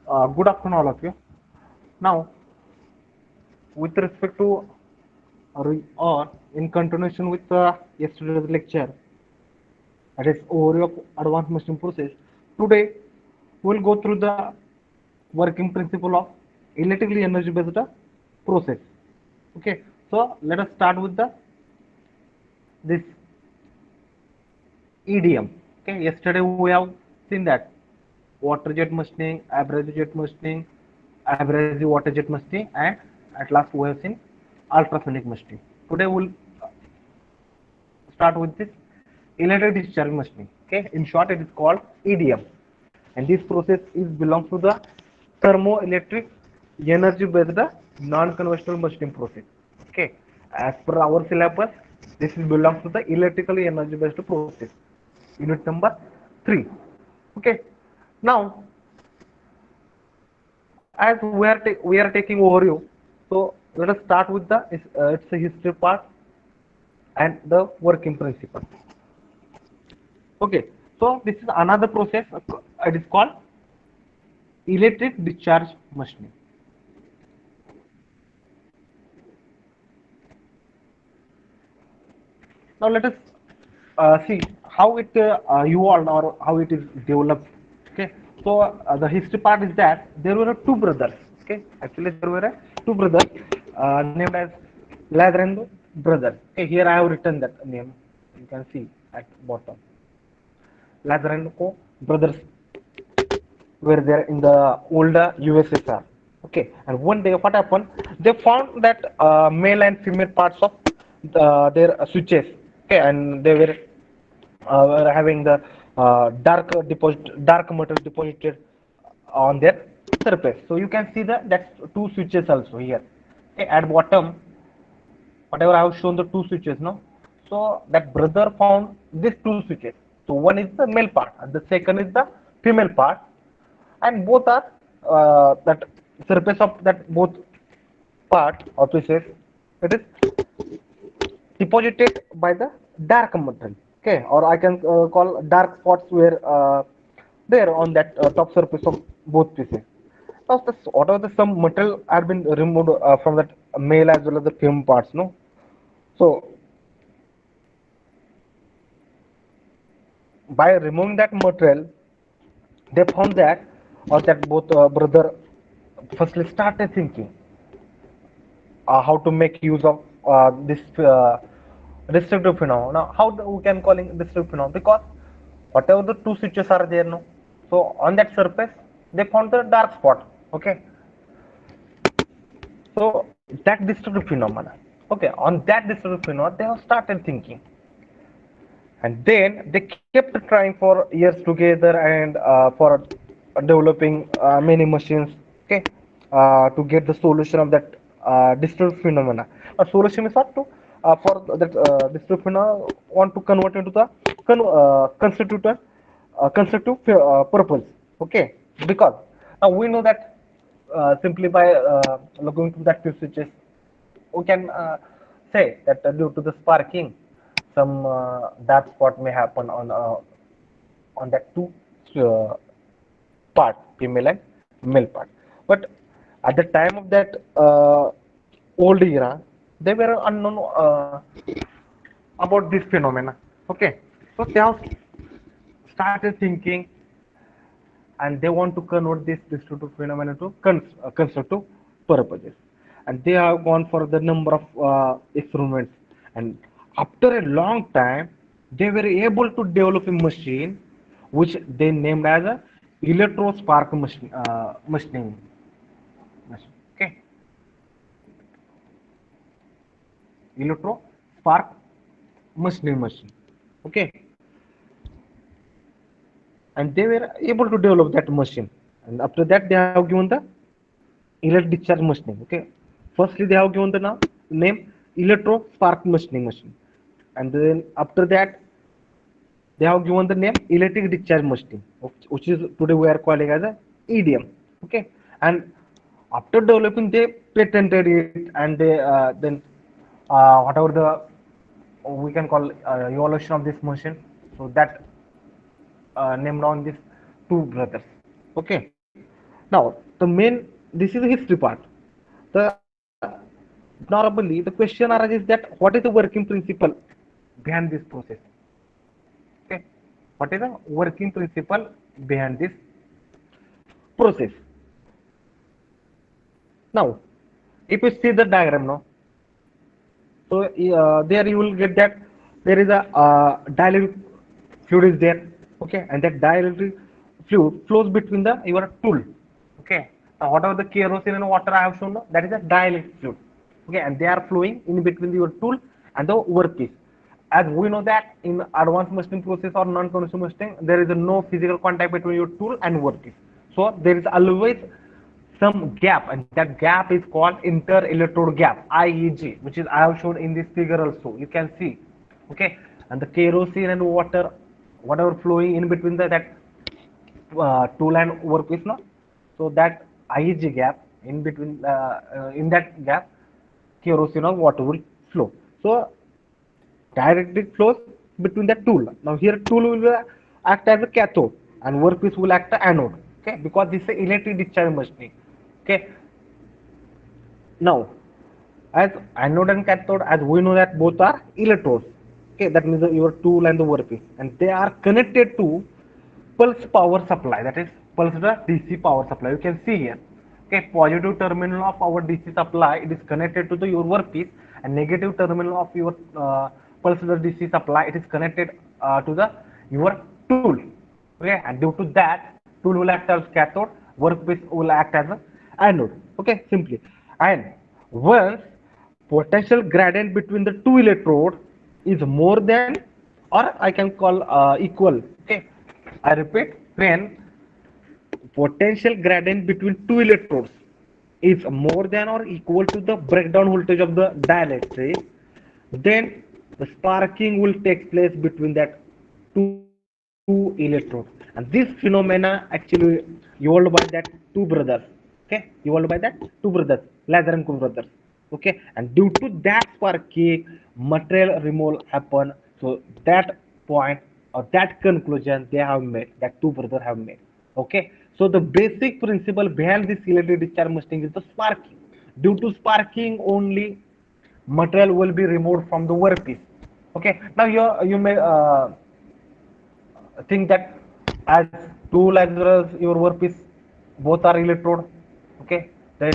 Good afternoon, all of you. Now, with respect to or in continuation with yesterday's lecture, that is overview of advanced machine process. Today, we'll go through the working principle of electrically energy based process. Okay, so let us start with the this EDM. Okay, yesterday we have seen that water jet machining, abrasive jet machining, abrasive water jet machining, and at last we have seen ultrasonic machining. Today we'll start with this electric discharge machining. Okay, in short, it is called EDM, and this process is belongs to the thermoelectric energy-based non-conventional machining process. Okay, as per our syllabus, this is belongs to the electrically energy-based process. Unit number 3. Okay, now as we are taking overview, so let us start with the it's a history part and the working principle. Okay, so this is another process. It is called electric discharge machining. Now let us see how it evolved or how it is developed. Okay, so the history part is that there were two brothers. Okay, actually there were two brothers named as Ladrando brothers. Okay, here I have written that name. You can see at bottom. Lazarenko brothers were there in the older USSR. Okay, and one day what happened? They found that male and female parts of their switches. Okay, and they were having the dark matter deposited on their surface. So you can see that's two switches also here. Okay, at bottom, whatever I have shown the two switches, no. So that brother found these two switches. So one is the male part, and the second is the female part, and both are that surface of that both part or pieces. It is deposited by the dark material. Okay, or I can call dark spots were there on that top surface of both pieces. Now, whatever the some material had been removed from that male as well as the female parts, no. So by removing that material, they found that or that both brother firstly started thinking how to make use of this destructive phenomena. Now, how we can call it destructive phenomena? Because whatever the two switches are there, no. So on that surface, they found the dark spot. Okay, so that destructive phenomena. Okay, on that destructive phenomena, they have started thinking, and then they kept trying for years together and for developing many machines. Okay, to get the solution of that disturbed phenomena. A solution is what to for that disturbed phenomena want to convert into the constitutive purpose. Okay, because now we know that simply by looking to that few switches, we can say that due to the sparking, some dark spot may happen on that two uh, part, female and male part. But at the time of that old era, they were unknown about this phenomena. Okay, so they have started thinking, and they want to convert this destructive phenomena to constructive purposes, and they have gone for the number of experiments, and after a long time they were able to develop a machine which they named as a electro spark machine. Okay, electro spark machining machine. Okay, and they were able to develop that machine, and after that they have given the electric discharge machining. Okay, firstly they have given the name electro spark machining machine, and then after that they have given the name electric discharge machining, which is today we are calling as a EDM. Okay, and after developing they patented it, and they then whatever the we can call evolution of this machine, so that named on these two brothers. Okay, Now, this is the history part. The normally the question arises that what is the working principle behind this process? Okay, what is the working principle behind this process? Now, if you see the diagram now, so there you will get that there is a dielectric fluid is there, okay, and that dielectric fluid flows between the your tool, okay. Now, whatever the kerosene and water I have shown, that is a dielectric fluid, okay, and they are flowing in between your tool and the workpiece. As we know that in advanced machining process or non-conventional machining, there is no physical contact between your tool and workpiece. So there is always some gap, and that gap is called inter-electrode gap, IEG, which is I have shown in this figure also. You can see, okay, and the kerosene and water, whatever flowing in between that tool and workpiece, no. So that IEG gap in that gap, kerosene or water will flow. So directly flows between the tool. Now here tool will act as a cathode and workpiece will act as anode. Okay, because this is electric discharge machining. Okay. Now, as anode and cathode, as we know that both are electrodes. Okay, that means your tool and the workpiece, and they are connected to pulse power supply. That is pulse the DC power supply. You can see here. Okay, positive terminal of our DC supply it is connected to the your workpiece, and negative terminal of your pulse the DC supply it is connected to the your tool. Okay, and due to that, tool will act as cathode, workpiece will act as a anode. Okay, simply. And once potential gradient between the two electrodes is more than or I can call equal. Okay, I repeat, when potential gradient between two electrodes is more than or equal to the breakdown voltage of the dielectric, then the sparking will take place between that two electrodes. And this phenomena actually evolved by that two brothers. Okay, evolved by that two brothers, Lazar and Cook brothers. Okay, and due to that sparking, material removal happen. So that point or that conclusion they have made, that two brothers have made. Okay, so the basic principle behind this electric discharge machining is the sparking. Due to sparking only material will be removed from the workpiece. Okay, now you may think that as tool as well as your workpiece both are electrode, okay, that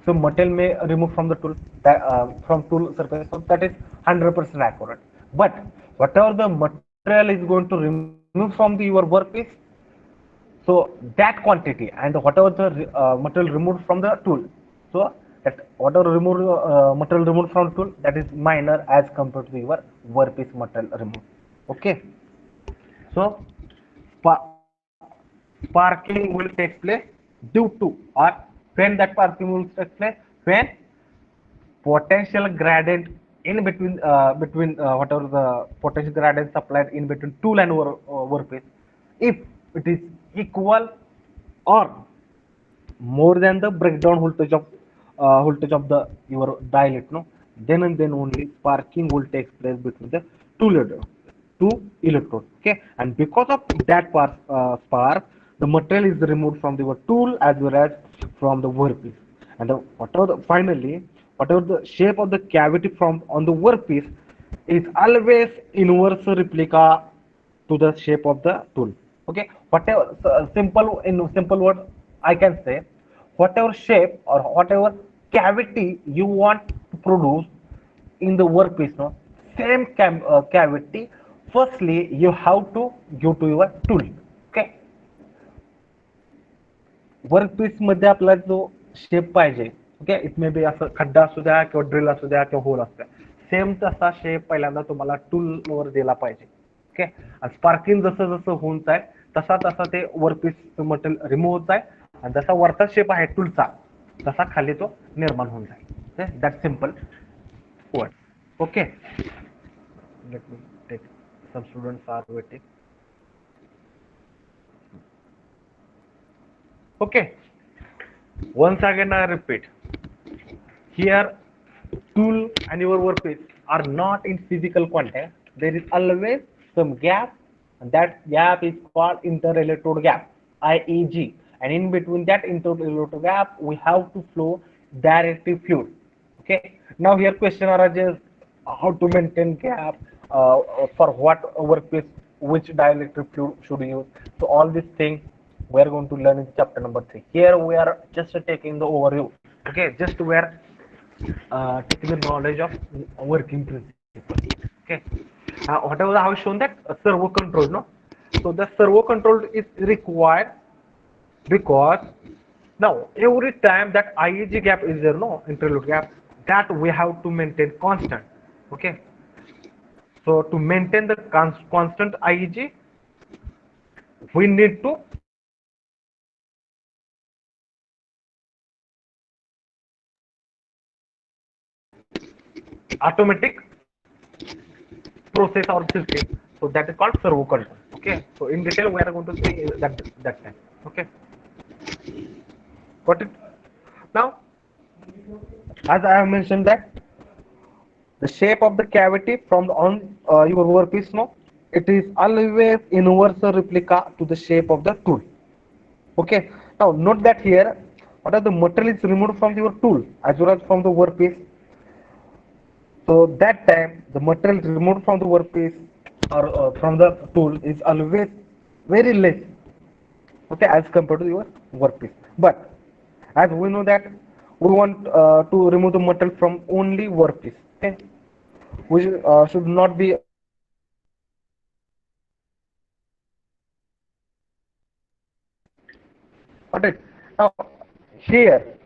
so material may remove from the tool that from tool surface, so that is 100% accurate. But whatever the material is going to remove from the your workpiece, so that quantity and whatever the material removed from the tool, so that whatever material removed from tool, that is minor as compared to your workpiece material removed. Okay, so sparking will take place due to or when that sparking will take place when potential gradient in between whatever the potential gradient supplied in between tool and workpiece, if it is equal or more than the breakdown voltage of the your dielectric, no, then and then only sparking will take place between the two electrodes, okay. And because of that spark, the material is removed from the tool as well as from the workpiece. And finally whatever the shape of the cavity from on the workpiece is always inverse replica to the shape of the tool. Okay, whatever simple in simple word I can say, whatever shape or whatever cavity you want to produce in the workpiece, no, same cavity firstly you have to give to your tool. Okay, workpiece मध्ये आपला जो shape पाहिजे, okay, it may be असं खड्डा असू द्या किंवा drill असू द्या किंवा होल असू द्या, सेम तसा शेप पहिल्यांदा तुम्हाला टूल वर दिला पाहिजे. ओके, आणि स्पार्किंग जसं जसं होऊन जाईल तसा तसा ते वर्कपीस मटेरियल रिमूव्ह होत आहे आणि जसा वरचा शेप आहे टूलचा तसा खाली तो निर्माण होऊन जाईल. That simple word. Okay, let me take some students are waiting. Okay, once again I repeat, here tool and your workpiece are not in physical contact. There is always some gap, and that gap is called inter-electrode gap, IEG, and in between that interrelator gap we have to flow directive fluid. Okay, now here question arises, how to maintain gap, for what workpiece, which dielectric fluid should use. So all these things we are going to learn in chapter number 3. Here we are just taking the overview. Okay, just we are taking the knowledge of working principle. Okay, whatever I have shown that servo control, no. So the servo control is required because now every time that IEG gap is there, no interlude gap, that we have to maintain constant. Okay, so to maintain the constant IEG, we need to automatic process or system. So that is called servo control. Okay, so in detail we are going to see that time. Okay, got it. Now, as I have mentioned that the shape of the cavity from the on your workpiece, no, it is always inverse replica to the shape of the tool. Okay, now note that here what are the material is removed from your tool as well as from the workpiece. So that time the material removed from the workpiece or from the tool is always very less, okay, as compared to your workpiece. But as we know that we want to remove the material from only workpiece, okay, which should not be got it. Now here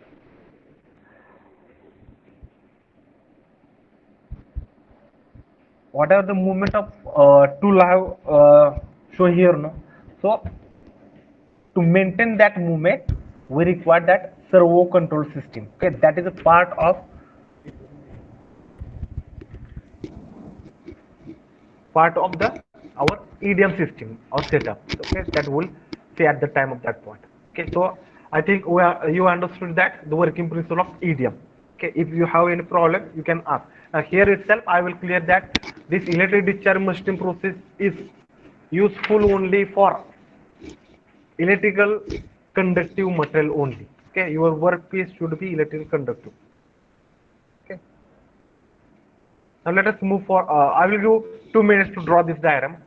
whatever the movement of tool I have show here, no. So to maintain that movement we require that servo control system. Okay, that is a part of the our EDM system or setup. Okay, that will say at the time of that point. Okay, so I think you understood that the working principle of EDM. Okay, if you have any problem you can ask. Here itself I will clear that this electric discharge machine process is useful only for electrical conductive material only. Okay, your workpiece should be electrical conductive. Okay, now let us move for I will give 2 minutes to draw this diagram.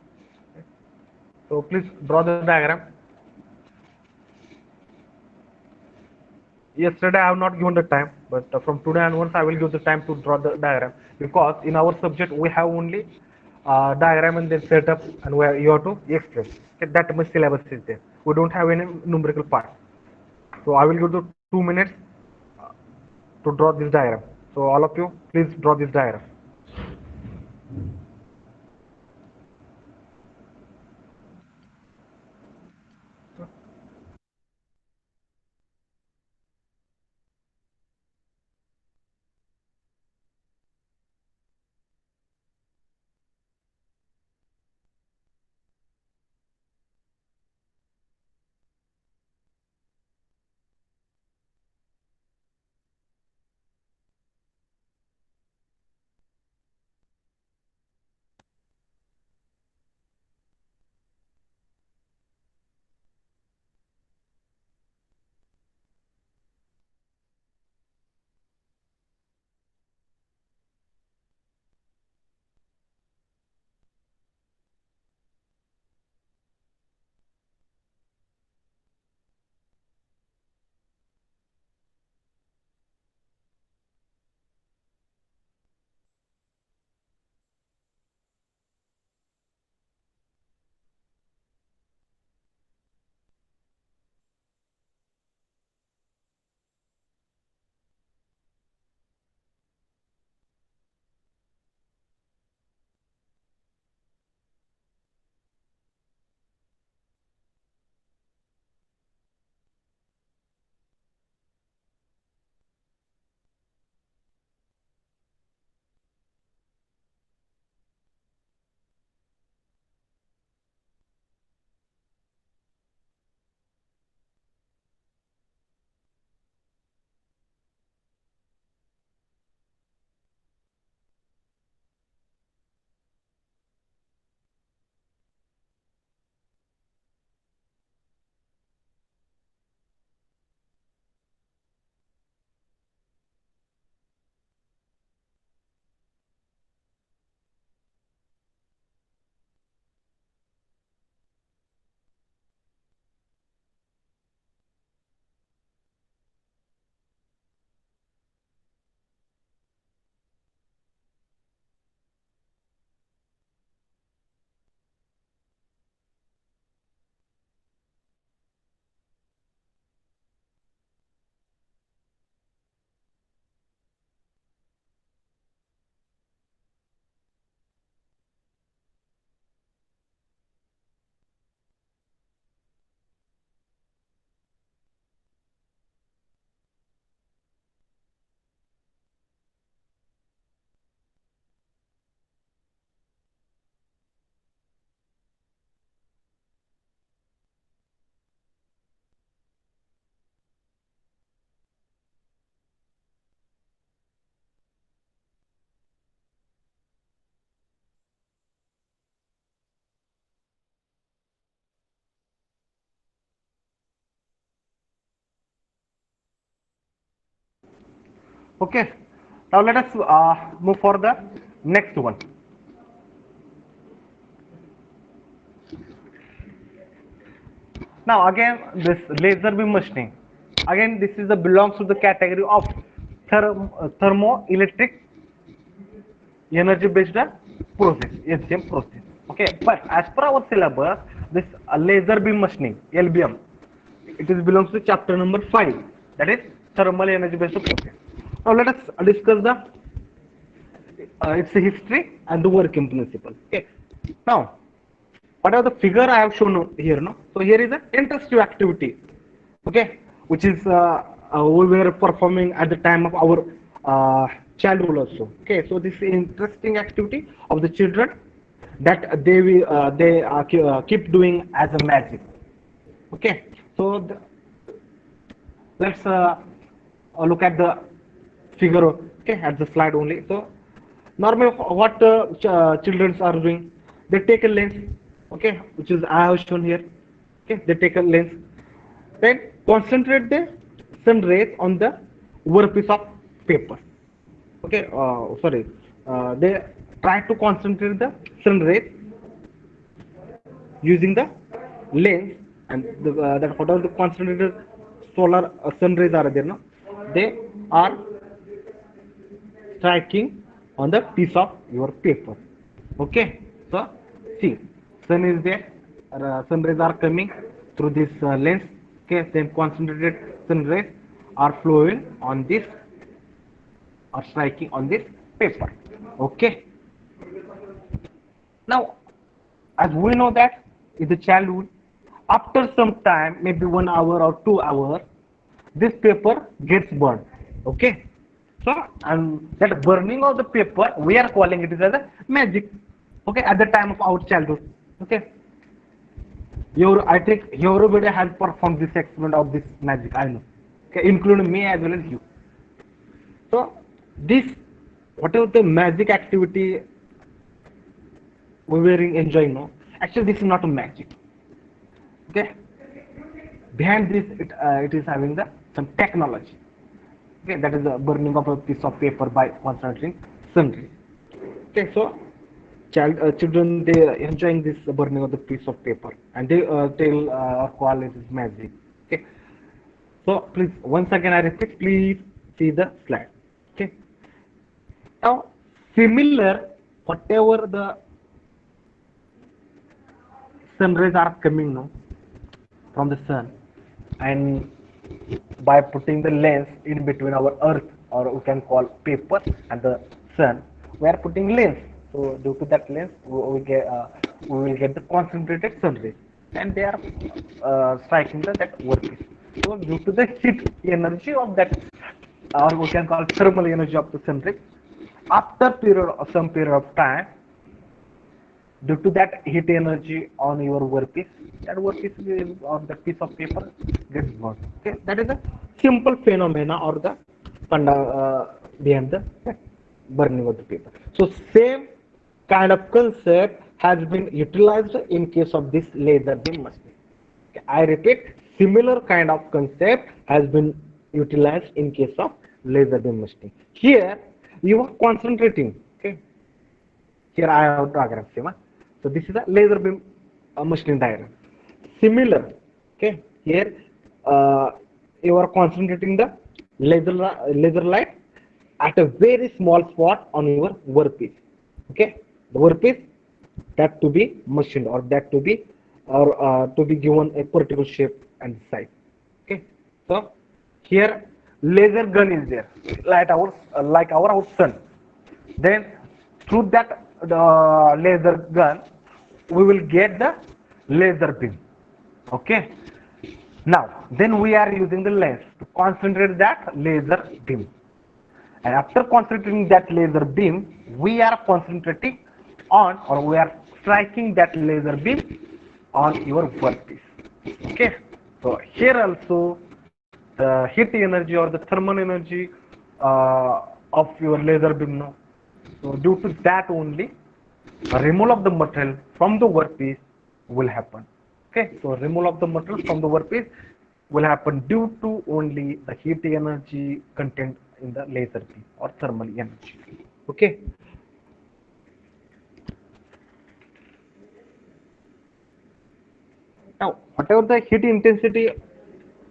So please draw the diagram. Yesterday I have not given the time, but from today onwards I will give the time to draw the diagram, because in our subject we have only diagram and then setup, and where you have to explain. Okay, that much syllabus is there. We don't have any numerical part. So I will give the 2 minutes to draw this diagram. So all of you, please draw this diagram. Okay, now let us move for the next one. Now again, this laser beam machining. Again, this is the belongs to the category of thermoelectric energy based process, NCM process. Okay, but as per our syllabus, this laser beam machining, LBM, it is belongs to chapter number 5, that is thermal energy based process. Now let us discuss the its history and the working principle. Okay, now what are the figure I have shown here? No, so here is an interesting activity. Okay, which is we were performing at the time of our childhood also. Okay, so this is interesting activity of the children that they keep doing as a magic. Okay, so let's look at the figure. Okay, at the slide only. So normally what children are doing, they take a lens. Okay, which is I have shown here. Okay, they take a lens, then concentrate the sun rays on the workpiece of paper. Okay, sorry, they try to concentrate the sun rays using the lens, and that whatever the concentrated solar sun rays are there, no, they are striking on the piece of your paper. Okay, so see, sun is there, sun rays are coming through this lens. Okay, then concentrated sun rays are flowing on this or striking on this paper. Okay, now as we know that in the childhood, after some time, maybe 1 hour or 2 hours, this paper gets burned. Okay, so and that burning of the paper, we are calling it as a magic. Okay, at the time of our childhood. Okay, I think everybody has performed this experiment of this magic, I know. Okay, including me as well as you. So this, whatever the magic activity we were enjoying, no, actually this is not a magic. Okay, behind this it is having the some technology. Okay, that is the burning of a piece of paper by concentrating sun rays. Okay, so children, they are enjoying this burning of the piece of paper, and they tell or call it as magic. Okay, so please, once again I repeat, please see the slide. Okay, now similar, whatever the sun rays are coming now from the sun, and by putting the lens in between our earth, or we can call paper, and the sun, we are putting lens. So due to that lens, we will get the concentrated sun rays, and they are striking that workpiece. So due to the heat energy of that, or we can call thermal energy of the sun rays, after some period of time, due to that heat energy on your workpiece, that workpiece or the piece of paper gets burned. Okay, that is a simple phenomena or the behind the burning of the paper. So same kind of concept has been utilized in case of this laser beam machining. Okay, I repeat, similar kind of concept has been utilized in case of laser beam machining. Here you are concentrating. Okay, here I have diagram schema. So this is a laser beam machining diagram. Similar, okay, here you are concentrating the laser light at a very small spot on your workpiece. Okay, the workpiece that to be machined, or that to be, or to be given a particular shape and size. Okay, so here laser gun is there, like our sun. Then through that laser gun, we will get the laser beam. Okay, now then we are using the lens to concentrate that laser beam, and after concentrating that laser beam, we are concentrating on, or we are striking that laser beam on your workpiece. Okay, so here also the heat energy or the thermal energy of your laser beam, no, so due to that only, a removal of the material from the workpiece will happen. Okay, so removal of the material from the workpiece will happen due to only the heat energy content in the laser beam or thermal energy. Okay. Now, whatever the heat intensity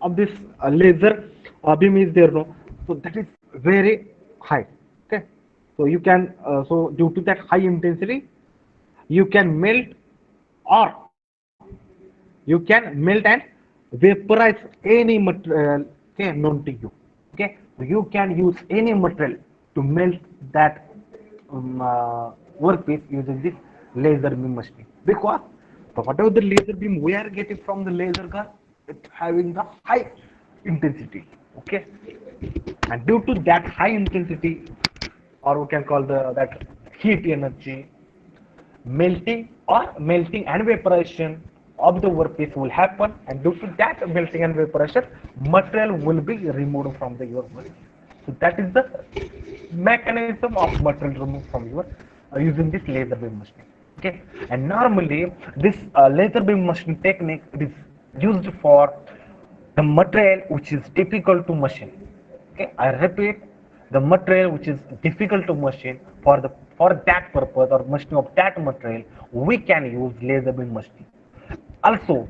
of this laser beam is there, no, so that is very high. Okay, so you can so due to that high intensity, you can melt or you can melt and vaporize any material, okay, known to you. Okay, so you can use any material to melt that workpiece using this laser beam machine, because so whatever the laser beam we are getting from the laser gun, it's having the high intensity. Okay, and due to that high intensity, or we can call the that heat energy, melting and vaporization of the workpiece will happen, and due to that melting and vaporization, material will be removed from the your workpiece. So that is the mechanism of material removed from your using this laser beam machine. Okay, and normally this laser beam machine technique is used for the material which is difficult to machine. Okay, I repeat, the material which is difficult to machine, for that purpose or machining of that material, we can use laser beam machining. Also,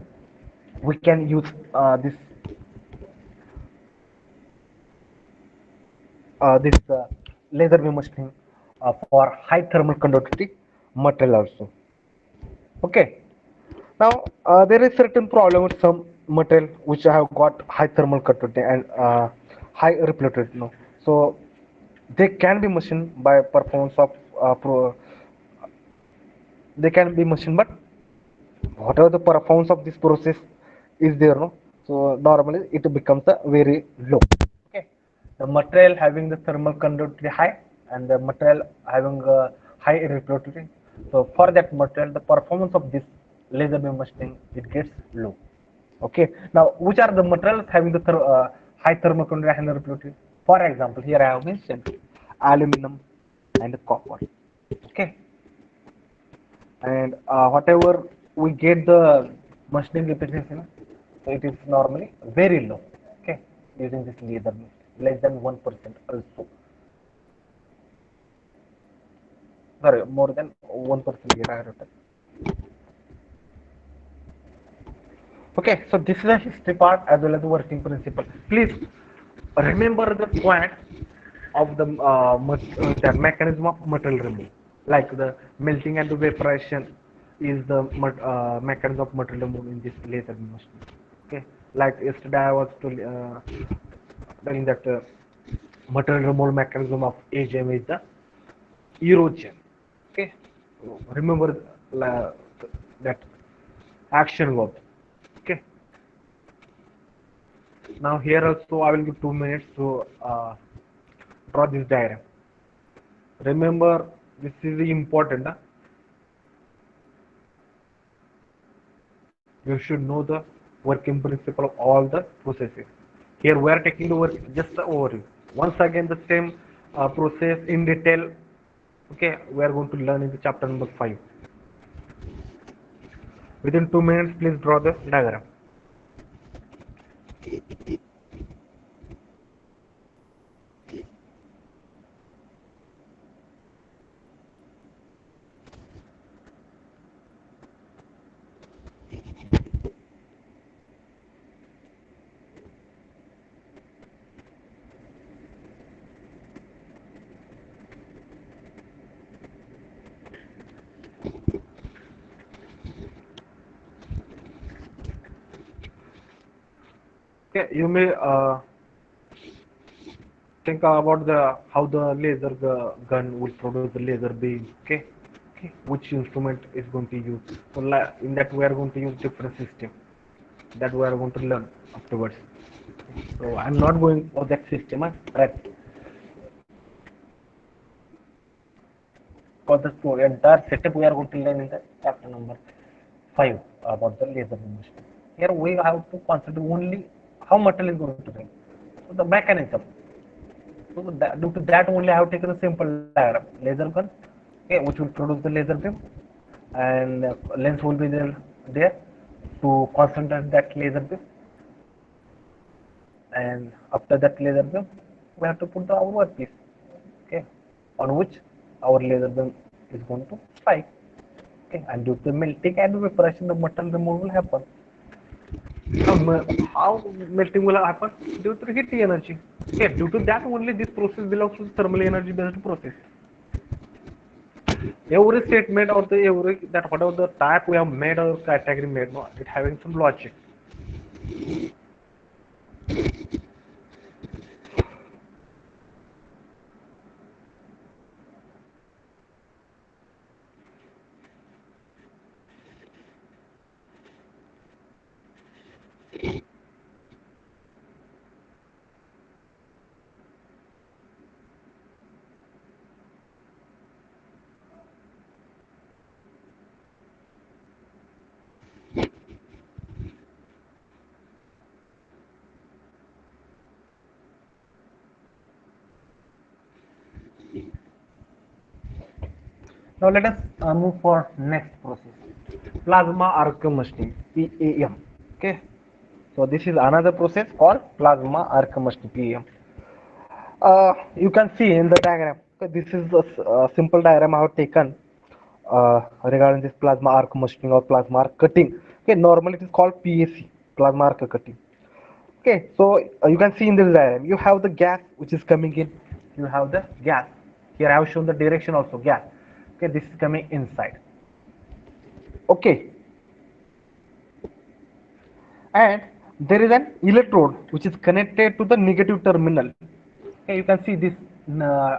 we can use this laser beam machining for high thermal conductivity material also. Okay. Now, there is certain problem with some material which have got high thermal conductivity and high reflectivity. No, so they can be machined by performance of they can be machined, but whatever the performance of this process is there, no, so normally it becomes a very low. Okay, the material having the thermal conductivity high and the material having a high reflectivity, so for that material the performance of this laser beam machining it gets low. Okay, now which are the materials having the high thermal conductivity and reflectivity? For example, here I have mentioned aluminum and copper. Okay, and whatever we get the machining efficiency, so it is normally very low. Okay, using this laser beam, less than 1% also. Sorry, more than 1% here I have written. Okay, so this is the history part as well as the working principle. Please remember the point of the mechanism of material removal, like the melting and the vaporization is the mechanism of material removal in this laser beam machine. Okay, like yesterday I was telling that material removal mechanism of AGM is the erosion. Okay, so remember that action verb. Okay, now here also I will give 2 minutes to draw this diagram. Remember, this is important. You should know the working principle of all the processes. Here we are taking the work just the overview. Once again, the same process in detail. Okay, we are going to learn in the chapter number 5. Within 2 minutes, please draw the diagram. Okay, you may think about the how the laser gun will produce the laser beam. Okay, okay, which instrument is going to use. So in that we are going to use different system that we are going to learn afterwards. So I'm not going for that system, right? For the entire setup we are going to learn in the chapter number 5 about the laser beam machine. Here we have to consider only how material is going to be. So the mechanism. So due to that only I have taken a simple diagram. Laser gun, okay, which will produce the laser beam, and lens will be there to concentrate that laser beam, and after that laser beam, we have to put our workpiece, okay, on which our laser beam is going to strike. Okay, and due to melting and evaporation, the metal removal will happen. How melting will happen? Due to heat energy. Okay, due to that only this process belongs to thermal energy based process. Every statement or the every that whatever the type we have made or category made, no, it having some logic. Now let us move for next process, plasma arc machining, PAM. Okay, so this is another process called plasma arc machining, PAM. You can see in the diagram. Okay, this is a simple diagram I have taken regarding this plasma arc machining or plasma arc cutting. Okay, normally it is called PAC, plasma arc cutting. Okay, so you can see in this diagram, you have the gas which is coming in. You have the gas. Here I have shown the direction also, gas. Okay, this is coming inside. Okay, and there is an electrode which is connected to the negative terminal. Okay, you can see this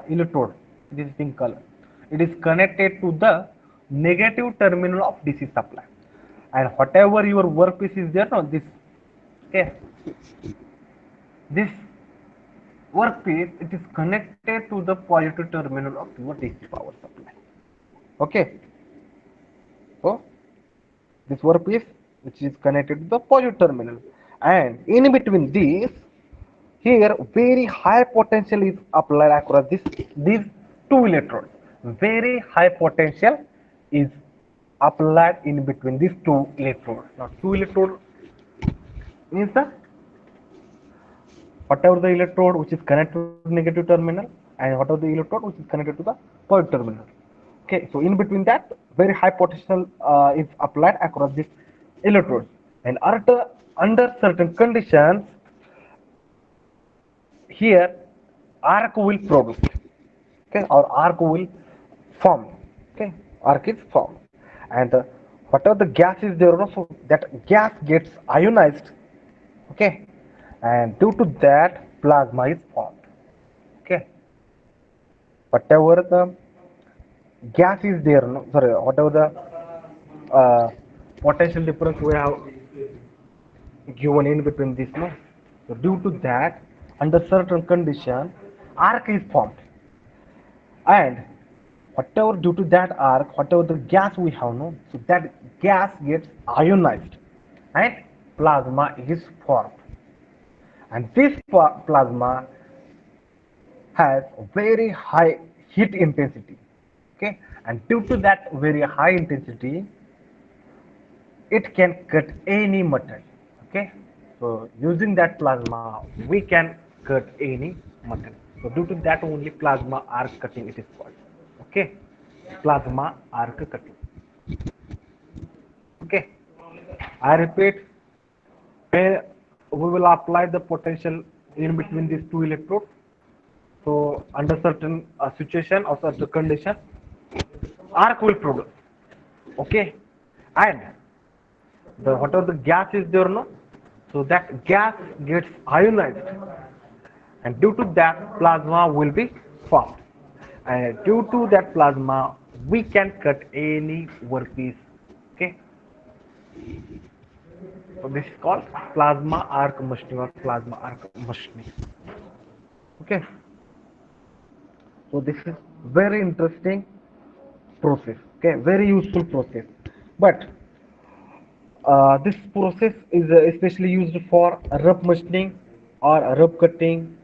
electrode. This is pink color. It is connected to the negative terminal of DC supply. And whatever your workpiece is there, no, this, okay, this workpiece, it is connected to the positive terminal of your DC power supply. Okay, so this workpiece which is connected to the positive terminal, and in between these, here very high potential is applied across these two electrodes. Very high potential is applied in between these two electrodes. Now two electrode means the whatever the electrode which is connected to the negative terminal and whatever the electrode which is connected to the positive terminal. Okay, so in between that, very high potential is applied across this electrodes, and under certain conditions, here arc will produce. Okay, or arc will form. Okay, arc is formed, and whatever the gas is there, also that gas gets ionized. Okay, and due to that, plasma is formed. Okay, whatever the gas is there, no, sorry, whatever the potential difference we have given in between this, no, so due to that, under certain condition, arc is formed, and whatever due to that arc, whatever the gas we have, no, so that gas gets ionized, and plasma is formed, and this plasma has very high heat intensity. Okay, and due to that very high intensity, it can cut any metal. Okay, so using that plasma we can cut any metal. So due to that only plasma arc cutting it is called. Okay, plasma arc cutting. Okay, I repeat, where we will apply the potential in between these two electrodes. So under certain situation or certain condition, arc will produce. Okay, and the whatever the gas is there, no, so that gas gets ionized, and due to that plasma will be formed, and due to that plasma we can cut any workpiece. Okay, so this is called plasma arc machining or plasma arc machining. Okay, so this is very interesting process. Okay, very useful process, but this process is especially used for rough machining or rough cutting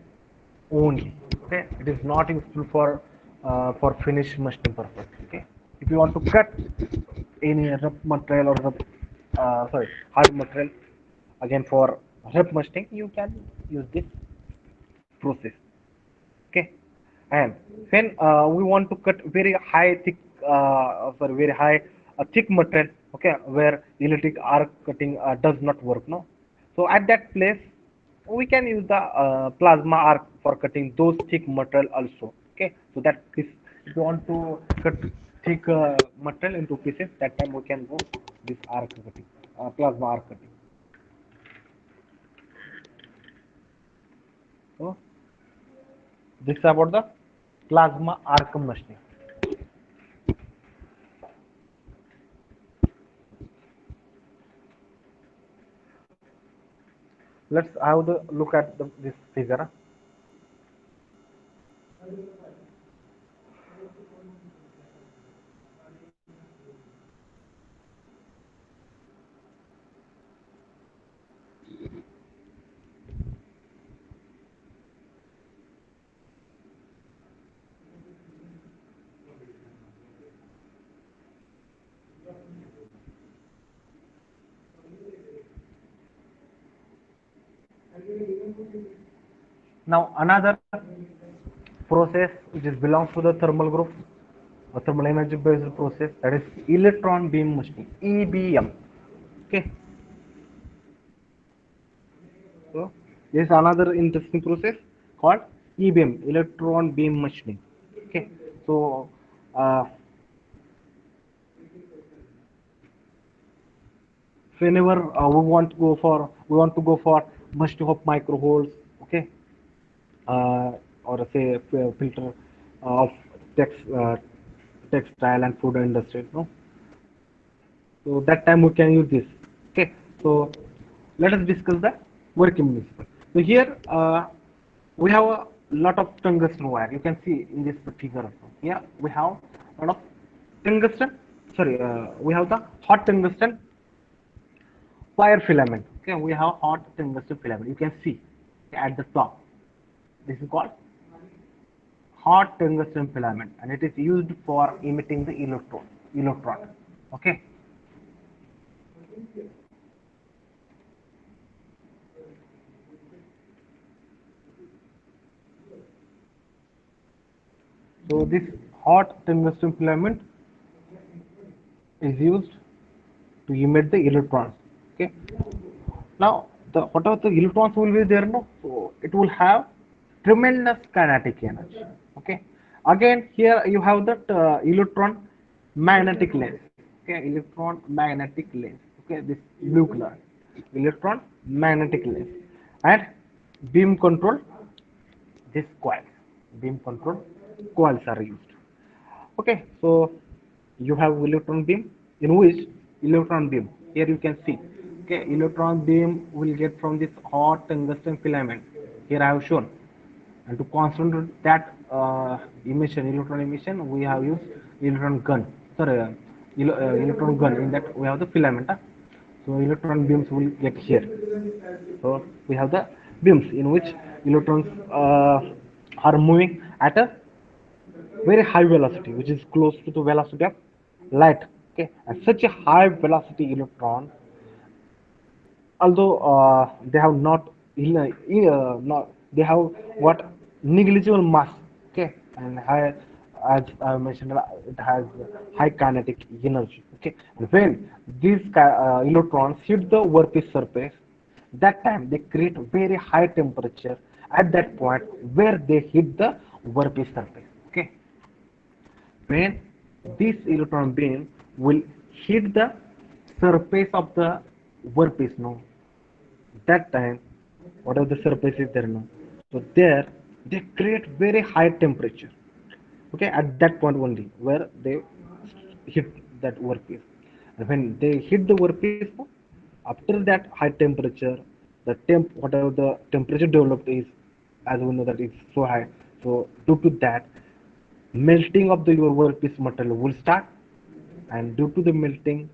only. Okay, it is not useful for finish machining purpose. Okay, if you want to cut any rough material or rough, hard material again for rough machining, you can use this process. And when we want to cut very high thick sorry very high thick material, okay, where electric arc cutting does not work, no, so at that place we can use the plasma arc for cutting those thick material also. Okay, so that is, if you want to cut thick material into pieces, that time we can go this arc cutting, plasma arc cutting. So this is about the plasma arc machining. Let's have the look at this figure. Now another process which is belongs to the thermal group, a thermal energy based process, that is electron beam machining, EBM. Okay, so there is another interesting process called EBM, electron beam machining. Okay, so uh, whenever we want to go for machining of micro holes, okay, or say filter of textile and food industry, no, so that time we can use this. Okay, so let us discuss the working principle. So here we have a lot of tungsten wire. You can see in this figure also. Here we have a lot of tungsten, sorry, we have the hot tungsten wire filament. Okay, we have hot tungsten filament. You can see at the top. This is called hot tungsten filament, and it is used for emitting the electron. Okay, so this hot tungsten filament is used to emit the electrons. Okay, now the whatever the electrons will be there, no, so it will have tremendous kinetic energy. Okay, again here you have that electron magnetic lens. Okay, electron magnetic lens. Okay, this blue color, electron magnetic lens, and beam control, this coils, beam control coils are used. Okay, so you have electron beam, in which electron beam, here you can see, okay, electron beam will get from this hot tungsten filament. Here I have shown, and to concentrate that emission, electron emission, we have used electron gun. Sorry, electron gun. In that we have the filament. So electron beams will get here. So we have the beams in which electrons are moving at a very high velocity, which is close to the velocity of light. Okay, and such a high velocity electron, although they have not they have what negligible mass. Okay, and high, as I mentioned, it has high kinetic energy. Okay, and when these electrons hit the workpiece surface, that time they create very high temperature at that point where they hit the workpiece surface. Okay, when this electron beam will hit the surface of the workpiece, no, that time whatever the surface is there, no, so there they create very high temperature. Okay, at that point only where they hit that workpiece, and when they hit the workpiece, no, after that high temperature, the whatever the temperature developed is, as we know that it's so high, so due to that melting of the your workpiece material will start, and due to the melting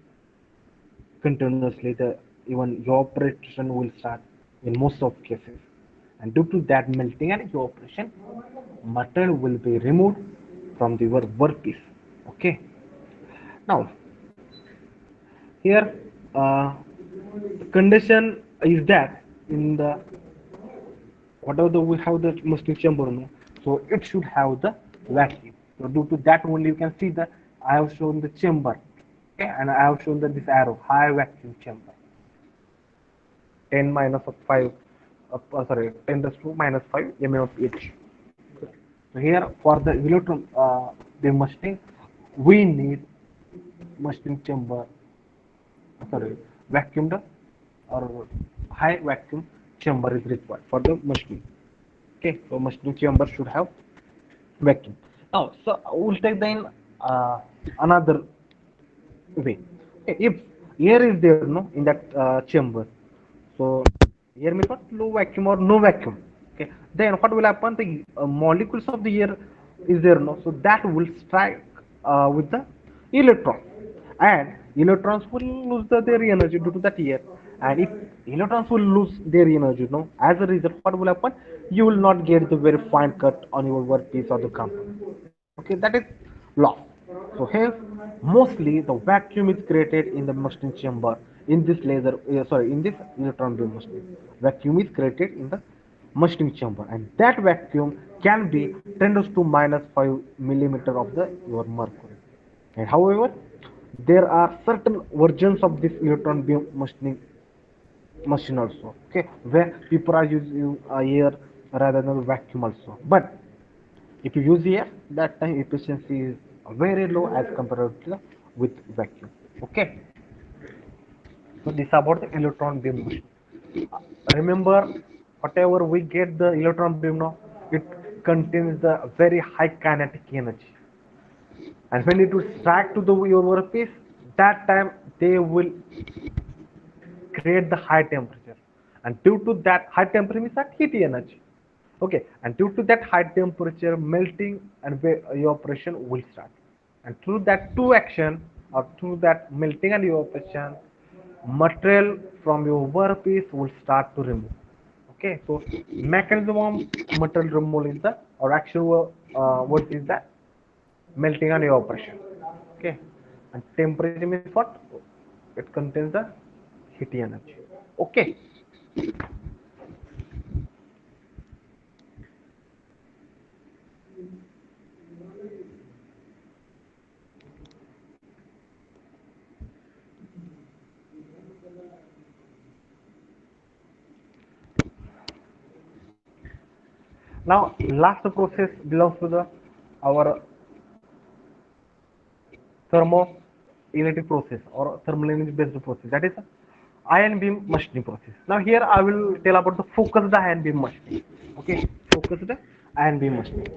continuously, the even evaporation will start in most of cases, and due to that melting and evaporation, material will be removed from the workpiece. Okay, now here the condition is that in the whatever the we have the machining chamber, no, so it should have the vacuum. So due to that only you can see that I have shown the chamber, okay, and I have shown that this arrow high vacuum chamber, 10 minus of 5, sorry, 10 raised to minus 5 mm of each. So here for the electron beam machining, we need machining chamber, sorry, vacuumed or high vacuum chamber is required for the machining. Okay, so machining chamber should have vacuum. Now, so we'll take then another way. Okay, if air is there, no, in that chamber, so air means what? Low vacuum or no vacuum. Okay, then what will happen? The molecules of the air is there, no, so that will strike with the electron, and electrons will lose their energy due to that air. And if electrons will lose their energy, no, as a result, what will happen? You will not get the very fine cut on your workpiece or the component. Okay, that is law. So hence, mostly the vacuum is created in the machining chamber in this laser, sorry, in this electron beam machining. Vacuum is created in the machining chamber, and that vacuum can be 10 raised to minus 5 millimeter of the your mercury. And however, there are certain versions of this electron beam machining machine also. Okay, where people are using air rather than vacuum also. But if you use air, that time efficiency is very low as compared to with vacuum. Okay, so this about the electron beam machine. Remember, whatever we get the electron beam now, it contains the very high kinetic energy, and when it will strike to the your workpiece, that time they will create the high temperature, and due to that high temperature means that heat energy. Okay, and due to that high temperature, melting and evaporation will start, and through that two action, or through that melting and evaporation, material from your workpiece will start to remove. Okay, so mechanism of material removal is the, or actual what is that, melting and evaporation. Okay, and temperature means what? It contains the heat energy. Okay, now last process belongs to the our thermoelectric process or thermal energy based process, that is ion beam machining process. Now here I will tell about the focused ion beam machining. Okay, focused ion beam machining.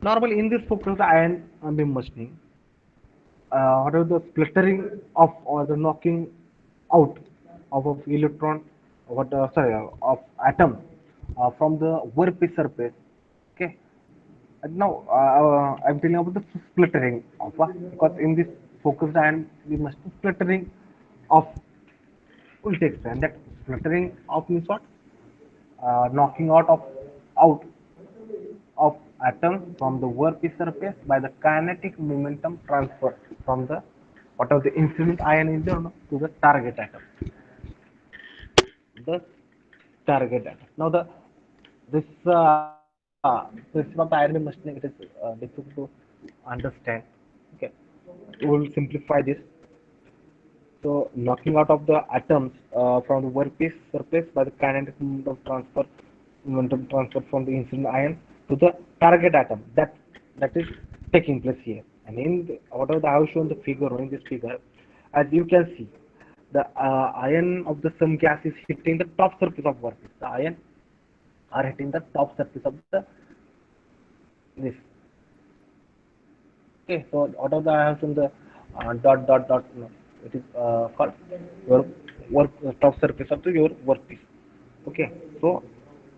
Normally in this focused ion beam machining, what are the splattering of or the knocking out of electron, what sorry, of atom from the workpiece surface. Okay, and now I'm telling about the splattering of because in this focused ion we must splattering of will take place. And that splattering of means what? Knocking out of atoms from the workpiece surface by the kinetic momentum transfer from the whatever the incident ion is there, no, to the target atom. The target atom. Now this principle of the ion beam machining, it is difficult to understand. Okay, we'll simplify this. So knocking out of the atoms from the workpiece surface by the kinetic momentum transfer from the incident ion to the target atom. That is taking place here. And in the, whatever I have shown the figure in this figure, as you can see, the ion of the some gas is hitting the top surface of workpiece. The ion are hitting the top surface of the this. Okay, so whatever I have shown the dot dot dot, no, it is called your work top surface of the your workpiece. Okay, so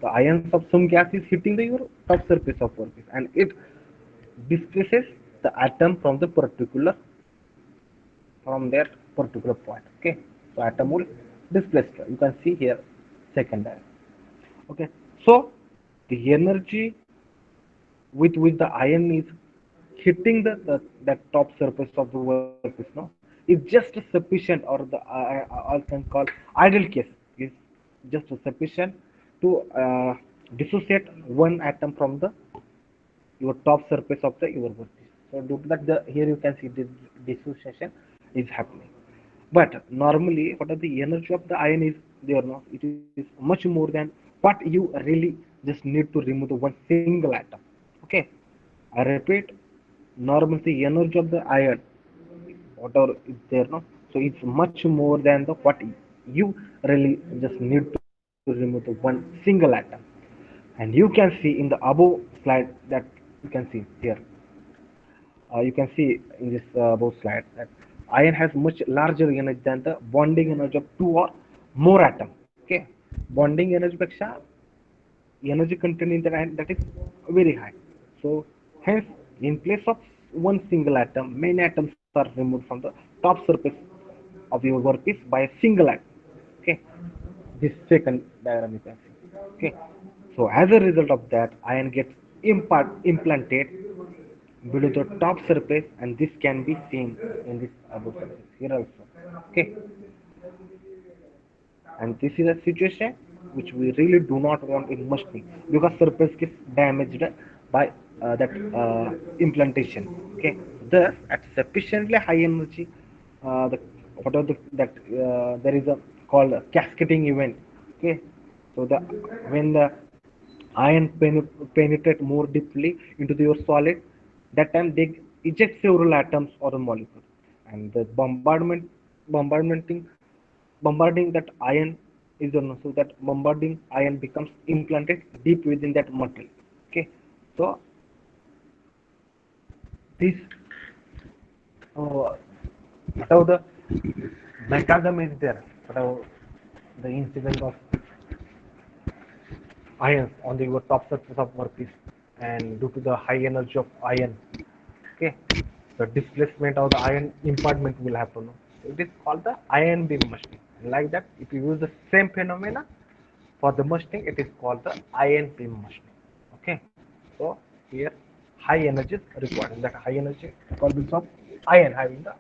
the ions of some gas is hitting the your top surface of workpiece, and it displaces the atom from the particular, from that particular point. Okay, so atom will displace. You can see here second ion. Okay, so the energy with which the ion is hitting that top surface of the workpiece, no, is just sufficient, or the I can call ideal case is just sufficient to dissociate one atom from the your top surface of the your workpiece. So due to that, here you can see this dissociation is happening. But normally, what are the energy of the ion is there? No, it is much more than what you really just need to remove the one single atom. Okay, I repeat, normally the energy of the ion, whatever is there, no, so it's much more than the what you really just need to remove the one single atom. And you can see in the above slide that you can see here, you can see in this above slide that iron has much larger energy than the bonding energy of two or more atom. Okay, bonding energy peksha energy content in the ion that is very high. So hence, in place of one single atom, many atoms are removed from the top surface of your workpiece by a single atom. Okay, this second diagram you can see. Okay, so as a result of that, ion gets implanted below the top surface, and this can be seen in this above surface here also. Okay, and this is a situation which we really do not want in machining because surface gets damaged by that implantation. Okay, thus at sufficiently high energy, the what are the that there is a called a cascading event. Okay, so the when the ion penetrate more deeply into your solid, that time they eject several atoms or a molecule, and the bombarding that ion is on, so that bombarding ion becomes implanted deep within that material. Okay, so this whatever the mechanism is there, whatever the incidence of ions on the your top surface of workpiece, and due to the high energy of ion, okay, the displacement of the ion impartment will happen. So it is called the ion beam machining. And like that, if you use the same phenomena for the machining, it is called the ion beam machining. Okay, so here high energy is required. And that high energy called because of ion having the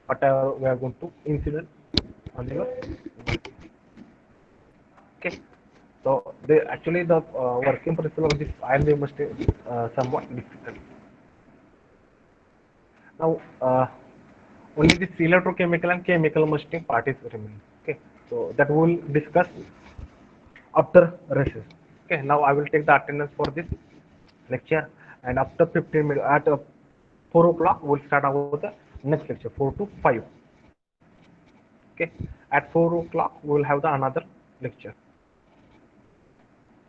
whatever we are going to incident on your. Okay, so the actually the working principle of this ion beam machining is somewhat difficult. Now, only this electrochemical and chemical machining part is remaining. Okay, so that we will discuss after recess. Okay, now I will take the attendance for this lecture, and after 15 minutes at 4 o'clock we'll start our the next lecture 4 to 5. Okay, at 4 o'clock we will have the another lecture.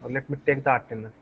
Now let me take the attendance.